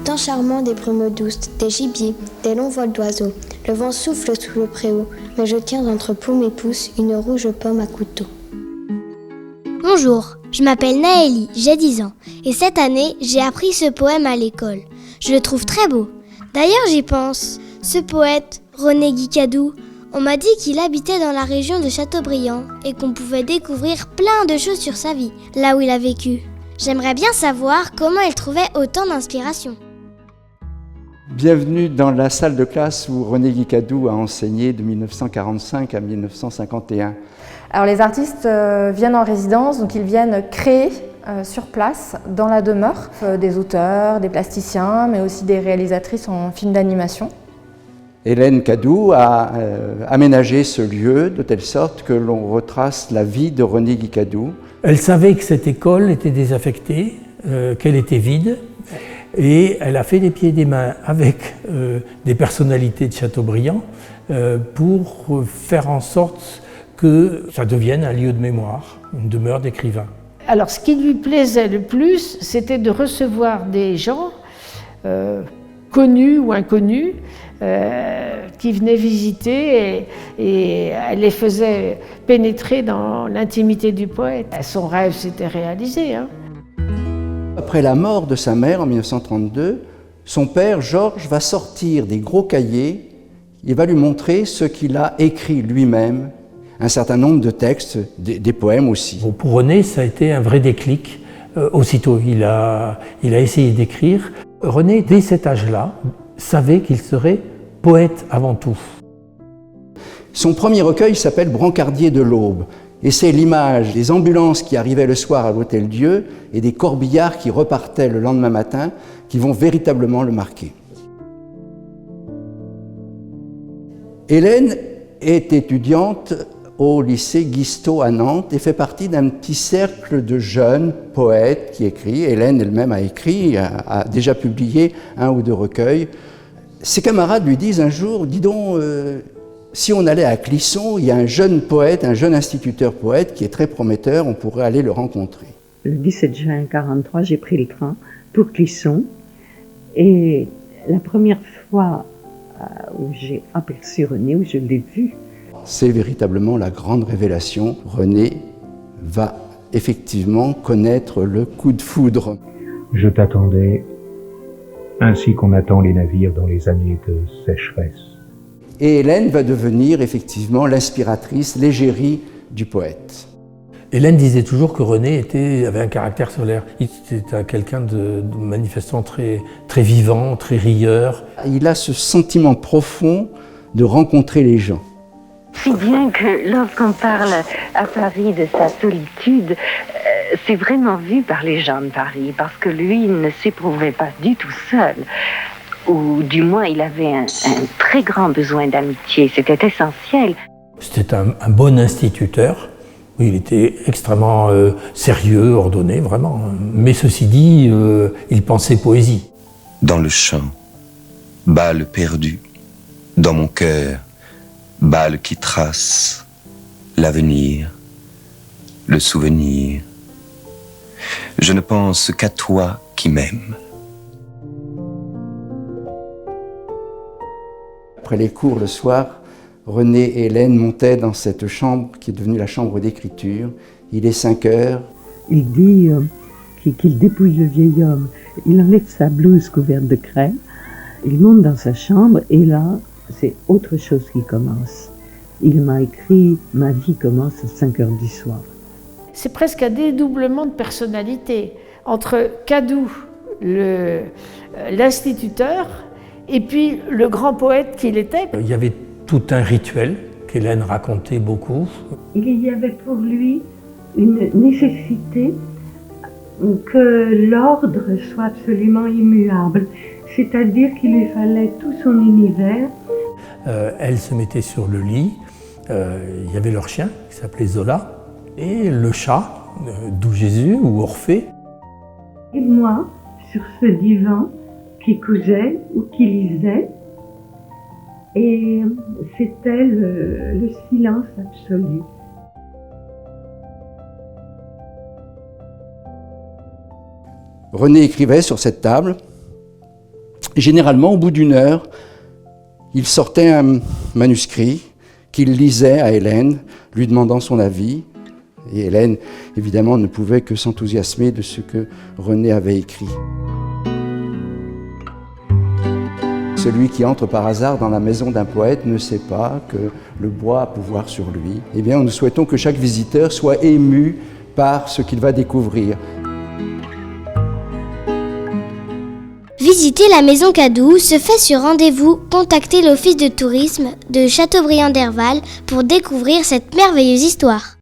temps charmant des brumes douces, des gibiers, des longs vols d'oiseaux. Le vent souffle sous le préau, mais je tiens entre paume et pouce une rouge pomme à couteau. Bonjour, je m'appelle Naëlie, j'ai 10 ans, et cette année, j'ai appris ce poème à l'école. Je le trouve très beau. D'ailleurs, j'y pense. Ce poète, René Guicadou, on m'a dit qu'il habitait dans la région de Châteaubriand et qu'on pouvait découvrir plein de choses sur sa vie, là où il a vécu. J'aimerais bien savoir comment il trouvait autant d'inspiration. Bienvenue dans la salle de classe où René Guicadou a enseigné de 1945 à 1951. Alors les artistes viennent en résidence, donc ils viennent créer sur place, dans la demeure, des auteurs, des plasticiens, mais aussi des réalisatrices en film d'animation. Hélène Cadou a aménagé ce lieu de telle sorte que l'on retrace la vie de René Guicadou. Elle savait que cette école était désaffectée, qu'elle était vide, et elle a fait des pieds et des mains avec des personnalités de Châteaubriand pour faire en sorte que ça devienne un lieu de mémoire, une demeure d'écrivain. Alors ce qui lui plaisait le plus, c'était de recevoir des gens connus ou inconnus qui venaient visiter et elle les faisait pénétrer dans l'intimité du poète. Son rêve s'était réalisé. Après la mort de sa mère en 1932, son père Georges va sortir des gros cahiers et va lui montrer ce qu'il a écrit lui-même, un certain nombre de textes, des poèmes aussi. Bon, pour René, ça a été un vrai déclic. Aussitôt, il a essayé d'écrire. René, dès cet âge-là, savait qu'il serait poète avant tout. Son premier recueil s'appelle Brancardier de l'Aube, et c'est l'image des ambulances qui arrivaient le soir à l'Hôtel-Dieu et des corbillards qui repartaient le lendemain matin qui vont véritablement le marquer. Hélène est étudiante au lycée Guisteau à Nantes et fait partie d'un petit cercle de jeunes poètes qui écrivent. Hélène elle-même a écrit, a déjà publié 1 ou 2 recueils. Ses camarades lui disent un jour, dis donc, si on allait à Clisson, il y a un jeune poète, un jeune instituteur poète qui est très prometteur, on pourrait aller le rencontrer. Le 17 juin 1943, j'ai pris le train pour Clisson et la première fois où j'ai aperçu René, où je l'ai vu, c'est véritablement la grande révélation. René va effectivement connaître le coup de foudre. Je t'attendais ainsi qu'on attend les navires dans les années de sécheresse. Et Hélène va devenir effectivement l'inspiratrice, l'égérie du poète. Hélène disait toujours que René avait un caractère solaire. Il était quelqu'un de manifestement très, très vivant, très rieur. Il a ce sentiment profond de rencontrer les gens. Si bien que lorsqu'on parle à Paris de sa solitude, c'est vraiment vu par les gens de Paris, parce que lui ne s'éprouvait pas du tout seul, ou du moins il avait un très grand besoin d'amitié, c'était essentiel. C'était un bon instituteur, il était extrêmement sérieux, ordonné, vraiment. Mais ceci dit, il pensait poésie. Dans le champ, balle perdue, dans mon cœur, balle qui trace l'avenir, le souvenir. Je ne pense qu'à toi qui m'aimes. Après les cours le soir, René et Hélène montaient dans cette chambre qui est devenue la chambre d'écriture. Il est 5 heures. Il dit qu'il dépouille le vieil homme. Il enlève sa blouse couverte de craie. Il monte dans sa chambre et là, c'est autre chose qui commence. Il m'a écrit « Ma vie commence à 5 heures du soir ». C'est presque un dédoublement de personnalité entre Cadou, l'instituteur, et puis le grand poète qu'il était. Il y avait tout un rituel qu'Hélène racontait beaucoup. Il y avait pour lui une nécessité que l'ordre soit absolument immuable, c'est-à-dire qu'il lui fallait tout son univers. Elle se mettait sur le lit, il y avait leur chien qui s'appelait Zola, et le chat, d'où Jésus ou Orphée. Et moi, sur ce divan qui cousait ou qui lisait, et c'était le silence absolu. René écrivait sur cette table, Et généralement, au bout d'1 heure, il sortait un manuscrit qu'il lisait à Hélène, lui demandant son avis. Et Hélène, évidemment, ne pouvait que s'enthousiasmer de ce que René avait écrit. Celui qui entre par hasard dans la maison d'un poète ne sait pas que le bois a pouvoir sur lui. Eh bien, nous souhaitons que chaque visiteur soit ému par ce qu'il va découvrir. Visiter la maison Cadou se fait sur rendez-vous. Contactez l'office de tourisme de Châteaubriand-Derval pour découvrir cette merveilleuse histoire.